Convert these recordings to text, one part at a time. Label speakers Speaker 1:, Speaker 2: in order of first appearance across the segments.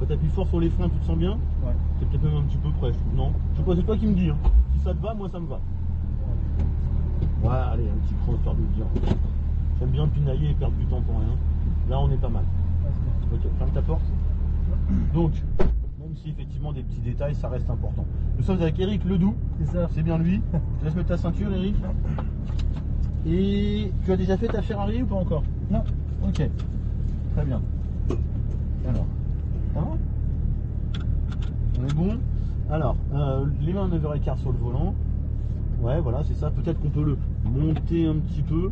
Speaker 1: Quand tu appuies fort sur les freins, tu te sens bien?
Speaker 2: Ouais.
Speaker 1: C'est peut-être même un petit peu près, je trouve. Non? Je sais pas, c'est toi qui me dis. Hein. Si ça te va, moi ça me va. Ouais, allez, un petit cross, faire de bien. J'aime bien pinailler et perdre du temps pour rien. Là, on est pas mal.
Speaker 2: Ouais,
Speaker 1: ok, ferme ta porte. Donc, même si effectivement des petits détails, ça reste important. Nous sommes avec Eric Ledoux.
Speaker 2: c'est ça.
Speaker 1: C'est bien lui. Je te laisse mettre ta ceinture, Eric. Et tu as déjà fait ta Ferrari ou pas encore?
Speaker 2: Non.
Speaker 1: Ok, très bien. Alors, ça va? On est bon. Alors, les mains 9h15 sur le volant. Ouais, voilà, c'est ça. Peut-être qu'on peut le monter un petit peu.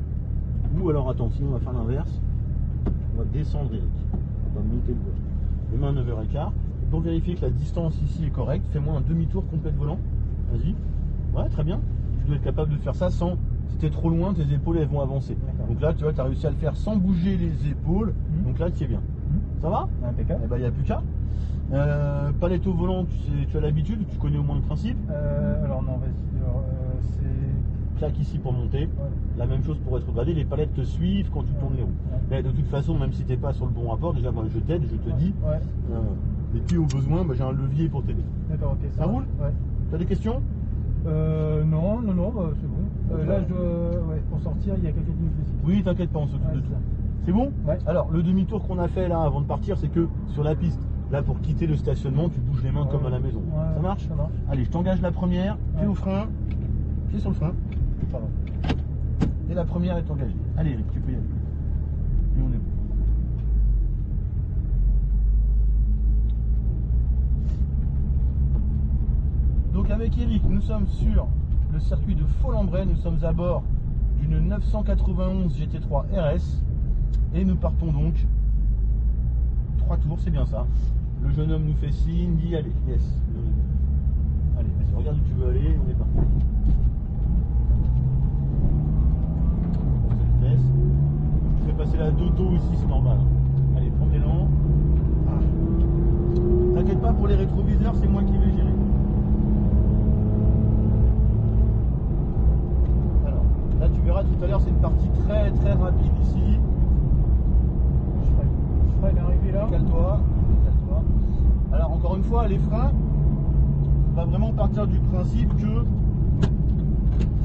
Speaker 1: Ou alors, attends, sinon on va faire l'inverse. On va descendre, Eric. On va monter le volant. Les mains 9h15. Pour vérifier que la distance ici est correcte, fais-moi un demi-tour complet de volant. Vas-y. Ouais, très bien. Tu dois être capable de faire ça sans... Si tu es trop loin, tes épaules elles vont avancer. Donc là, tu vois, tu as réussi à le faire sans bouger les épaules. Donc là, tu es bien. Ça va?
Speaker 2: Impeccable.
Speaker 1: Eh ben, il n'y a plus qu'à. Palette au volant, tu as l'habitude, tu connais au moins le principe.
Speaker 2: Alors non, vas-y. C'est...
Speaker 1: Claque ici pour monter.
Speaker 2: Ouais.
Speaker 1: La même chose pour être gradé. Les palettes te suivent quand tu tournes les roues.
Speaker 2: Ouais.
Speaker 1: Mais de toute façon, même si tu n'es pas sur le bon rapport, déjà, moi, je t'aide, je te dis.
Speaker 2: Ouais.
Speaker 1: Et puis, au besoin, j'ai un levier pour t'aider.
Speaker 2: D'accord, ok.
Speaker 1: Ça roule?
Speaker 2: Ouais.
Speaker 1: Tu as des questions?
Speaker 2: Non, bah, c'est bon. Là, pour sortir, il y a quelqu'un qui nous fait signe.
Speaker 1: Oui, t'inquiète pas, on s'occupe de tout. C'est bon?
Speaker 2: Ouais.
Speaker 1: Alors, le demi-tour qu'on a fait là avant de partir, c'est que sur la piste, là pour quitter le stationnement, tu bouges les mains comme à la maison.
Speaker 2: Ouais.
Speaker 1: Ça marche?
Speaker 2: Ça marche.
Speaker 1: Allez, je t'engage la première, pied
Speaker 2: Ouais.
Speaker 1: au frein, pied sur le frein.
Speaker 2: Pardon.
Speaker 1: Et la première est engagée. Allez, Eric, tu peux y aller. Et on est bon. Donc avec Eric, nous sommes sur le circuit de Folembray, nous sommes à bord d'une 991 GT3 RS et nous partons donc 3 tours, c'est bien ça. Le jeune homme nous fait signe, dit allez, yes. Allez, vas-y, regarde où tu veux aller, on est parti. Vitesse. Je te fais passer la d'auto ici, c'est normal. Allez, prends l'élan. T'inquiète pas pour les rétroviseurs, c'est moi qui vais gérer. Là tu verras tout à l'heure, c'est une partie très très rapide ici.
Speaker 2: Je ferai l'arrivée là.
Speaker 1: Calme-toi, calme-toi. Alors encore une fois, les freins, on va vraiment partir du principe que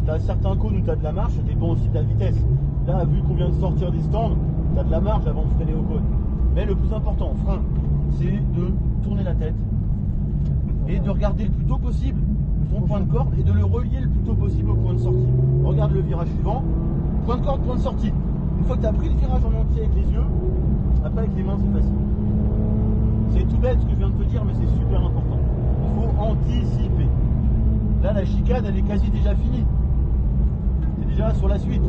Speaker 1: tu as certains cônes où tu as de la marche, ça dépend aussi de la vitesse. Là, vu qu'on vient de sortir des stands, tu as de la marge avant de freiner au cône. Mais le plus important, frein, c'est de tourner la tête et de regarder le plus tôt possible ton point de corde et de le relier le plus tôt possible au point de sortie. Regarde le virage suivant, point de corde, point de sortie. Une fois que tu as pris le virage en entier avec les yeux, après avec les mains c'est facile. C'est tout bête ce que je viens de te dire, mais c'est super important. Il faut anticiper. Là la chicane elle est quasi déjà finie. C'est déjà sur la suite.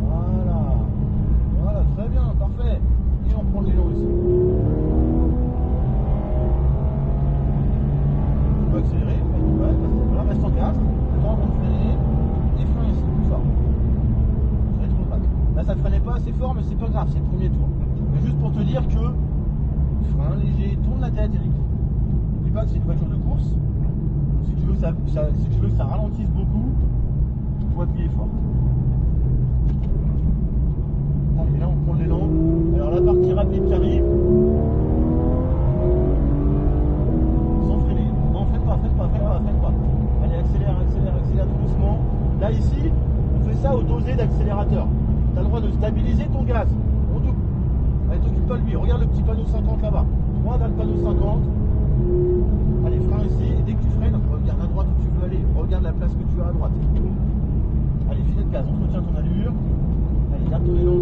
Speaker 1: Voilà. Voilà, très bien, parfait. Et on prend l'élan ici. Accélérer, ouais, voilà, reste en gaz, attends avant de freiner, et frein ici, plus fort. Rétro-droite. Là ça ne freinait pas assez fort, mais c'est pas grave, c'est le premier tour. Mais juste pour te dire que frein léger, tourne la tête, Eric. N'oublie pas que c'est une voiture de course. Donc, si tu veux que ça ralentisse beaucoup, il faut appuyer fort. Allez, là on prend l'élan. Alors la partie rapide qui arrive. Freine pas. Allez, accélère tout doucement. Là, ici, on fait ça au dosé d'accélérateur. Tu as le droit de stabiliser ton gaz. On double. Allez, t'occupe pas de lui. Regarde le petit panneau 50 là-bas. Droit dans le panneau 50. Allez, frein ici. Et dès que tu freines, regarde à droite où tu veux aller. Regarde la place que tu as à droite. Allez, filet de gaz. Entretiens ton allure. Allez, garde ton élan.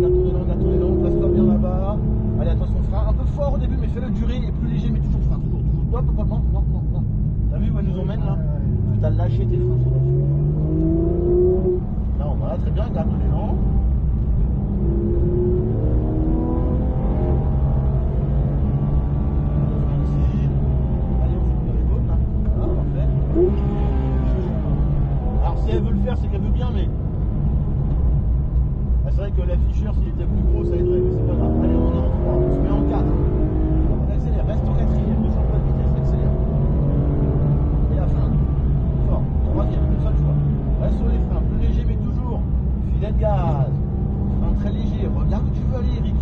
Speaker 1: Place-toi bien là-bas. Allez, attention, frein. Un peu fort au début, mais fais-le durer. Et plus léger, mais toujours frein. Toujours. Non. T'as vu où elle nous emmène là? Tu as lâché tes freins sur la suite. Là on va très bien, garde l'élan. Ici. Allez, on fait les côtes là. Voilà, parfait. Alors si elle veut le faire, c'est qu'elle veut bien, mais ah, c'est vrai que l'afficheur s'il était plus gros ça aiderait, mais c'est pas grave. Allez, on est en 3, on se met en 4. On accélère, reste en 4ème, ne change pas de vitesse, accélère. Et la fin, fort, 3ème, une seule fois. Reste sur les freins, plus léger mais toujours. Filet de gaz, frein très léger. Regarde où tu veux aller, Eric.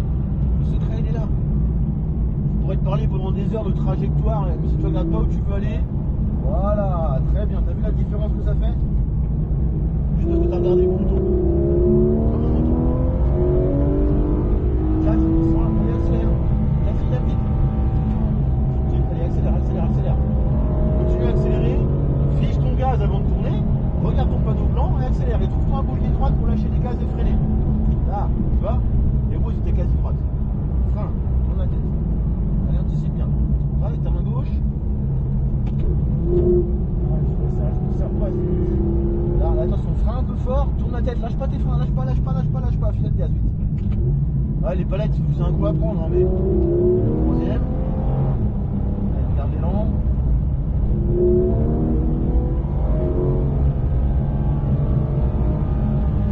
Speaker 1: Le secret il est là. Tu pourrais pourrais te parler pendant des heures de trajectoire, mais si tu regardes pas où tu veux aller, voilà, très bien. T'as vu la différence que ça fait? Juste parce que t'as regardé le bouton. Comme un moto. Allez, accélère. Accélère vite. Allez, accélère, accélère, accélère. Continue à accélérer. Fiche ton gaz avant de tourner. Regarde ton panneau blanc et accélère. Et trouve-toi un boulier droite pour lâcher les gaz et freiner. Là, tu vois? Les roues étaient quasi droites. Frein, tourne la tête. Allez, anticipe bien. Allez, ta main gauche.
Speaker 2: Je sers pas du...
Speaker 1: Là, attention, frein un peu fort, tourne la tête, lâche pas tes freins, lâche pas, filet de gaz vite. Ouais, les palettes, c'est un coup à prendre, hein, mais. Troisième. Allez, regarde l'élan.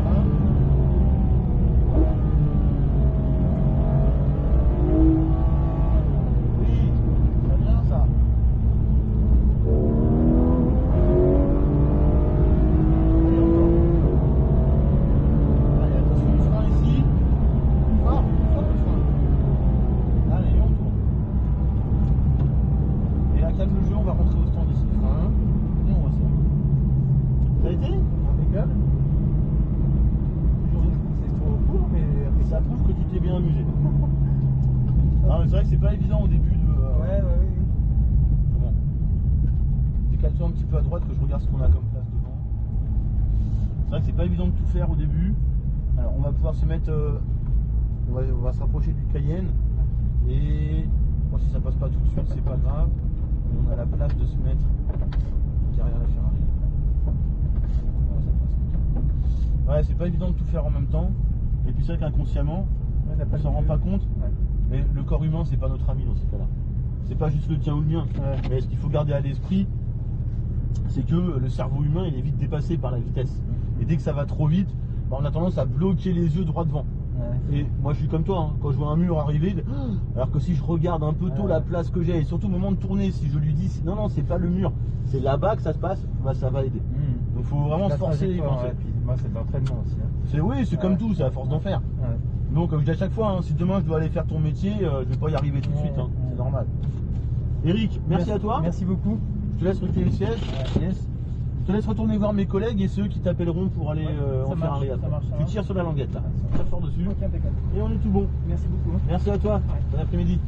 Speaker 1: Frein. Oui, très bien ça. Allez, attention, le frein ici. Fort, fort le frein. Allez, on tourne. Et là, calme le jeu, on va rentrer au stand ici. Frein. Et on resserre. Ça a été?
Speaker 2: Impeccable. C'est trop court, mais
Speaker 1: Ça prouve que tu t'es bien amusé. Ah, mais c'est vrai que c'est pas évident au début de.
Speaker 2: Ouais.
Speaker 1: Comment? Décale-toi un petit peu à droite que je regarde ce qu'on a comme place devant. C'est vrai que c'est pas évident de tout faire au début. Alors on va pouvoir se mettre. On va se rapprocher du Cayenne. Et bon, si ça passe pas tout de suite, c'est pas grave. On a la place de se mettre derrière la Ferrari. Voilà, ça passe. Ouais, c'est pas évident de tout faire en même temps. Et puis c'est vrai qu'inconsciemment, on s'en rend pas compte.
Speaker 2: Ouais.
Speaker 1: Mais le corps humain, c'est pas notre ami dans ces cas-là. C'est pas juste le tien ou le mien.
Speaker 2: Ouais.
Speaker 1: Mais ce qu'il faut garder à l'esprit, c'est que le cerveau humain, il est vite dépassé par la vitesse. Et dès que ça va trop vite, bah, on a tendance à bloquer les yeux droit devant.
Speaker 2: Ouais.
Speaker 1: Et moi, je suis comme toi, hein. Quand je vois un mur arriver, alors que si je regarde un peu tôt la place que j'ai, et surtout au moment de tourner, si je lui dis non, c'est pas le mur, c'est là-bas que ça se passe, bah, ça va aider. Donc, faut vraiment se forcer et y penser.
Speaker 2: Ouais, puis moi, c'est de l'entraînement aussi. Hein.
Speaker 1: Oui, c'est comme tout, c'est à force d'en faire.
Speaker 2: Ouais.
Speaker 1: Donc, comme je dis à chaque fois, hein, si demain je dois aller faire ton métier, je vais pas y arriver tout de suite, hein. C'est normal. Eric, merci à toi.
Speaker 2: Merci beaucoup.
Speaker 1: Je te laisse retirer le siège.
Speaker 2: Yes.
Speaker 1: Je te laisse retourner voir mes collègues et ceux qui t'appelleront pour aller
Speaker 2: ça
Speaker 1: en faire un
Speaker 2: marche,
Speaker 1: réel.
Speaker 2: ça marche, ça
Speaker 1: Tu
Speaker 2: marche.
Speaker 1: tires sur la languette là.
Speaker 2: Ouais, ça
Speaker 1: Tire fort dessus.
Speaker 2: Ok, impeccable.
Speaker 1: Et on est tout bon.
Speaker 2: Merci beaucoup.
Speaker 1: Merci à toi. Bon après-midi.